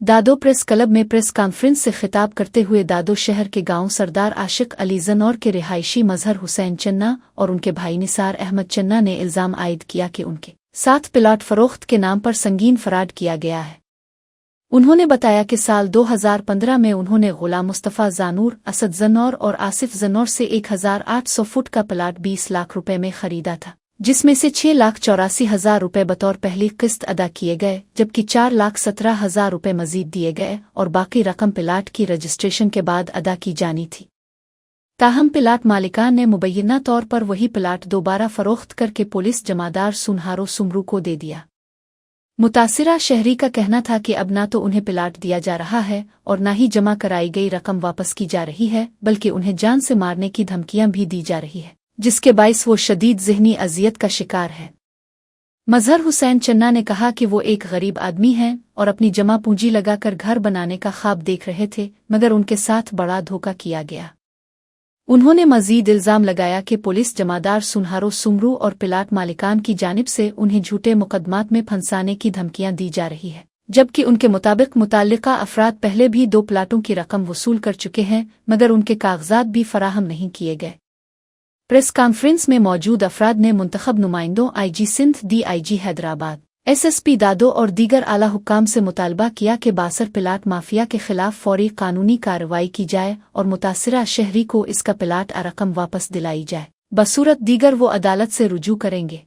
दादो press club में press conference से खिताब करते हुए दादो शहर के गांव सरदार आशिक अली ज़नौर के रिहायशी मजहर हुसैन चन्ना और उनके भाई निसार अहमद चन्ना ने इल्ज़ाम आयद किया कि उनके साथ प्लाट फरोख्त के नाम पर संगीन फराड किया गया है। उन्होंने बताया कि साल 2015 में उन्होंने गुलाम मुस्तफ़ा ज़ानूर, असद ज़नौर और आसिफ ज़नौर से 1800 फुट का प्लाट 20 लाख रुपए में खरीदा था, जिसमें से 6,84,000 रुपए बतौर पहली किस्त अदा किए गए, जबकि 4,17,000 रुपए मजीद दिए गए और बाकी रकम प्लाट की रजिस्ट्रेशन के बाद अदा की जानी थी। ताहम प्लाट मालिकान ने मुबैना तौर पर वही प्लाट दोबारा फरोख्त करके पुलिस जमादार सुनहारो सुमरू को दे दिया। मुतासिरा शहरी का कहना था कि अब ना तो उन्हें प्लाट दिया जा रहा है और ना ही जमा कराई गई रकम वापस की जा रही है, बल्कि उन्हें जान से मारने की धमकियां भी दी जा रही है, जिसके बाइस वो शदीद ज़हनी अजियत का शिकार है। मजहर हुसैन चन्ना ने कहा कि वो एक गरीब आदमी हैं और अपनी जमा पूंजी लगाकर घर बनाने का ख्वाब देख रहे थे, मगर उनके साथ बड़ा धोखा किया गया। उन्होंने मजीद इल्ज़ाम लगाया कि पुलिस जमादार सुनहारो सुमरू और प्लाट मालिकान की जानिब से उन्हें झूठे मुकदमात में फंसाने की धमकियां दी जा रही है, जबकि उनके मुताबिक मुताल्लिका अफराद पहले भी 2 प्लाटों की रकम वसूल कर चुके हैं, मगर उनके कागजात भी फराहम नहीं किए गए। प्रेस कॉन्फ्रेंस में मौजूद अफराद ने मुंतखब नुमाइंदों IG Sindh, DIG Hyderabad, SSP दादो और दीगर आला हुक्काम से मुतालबा किया कि बासर प्लाट माफिया के खिलाफ फौरी कानूनी कार्रवाई की जाए और मुतासिरा शहरी को इसका प्लाट रकम वापस दिलाई जाए, बसूरत दीगर वो अदालत से रुजू करेंगे।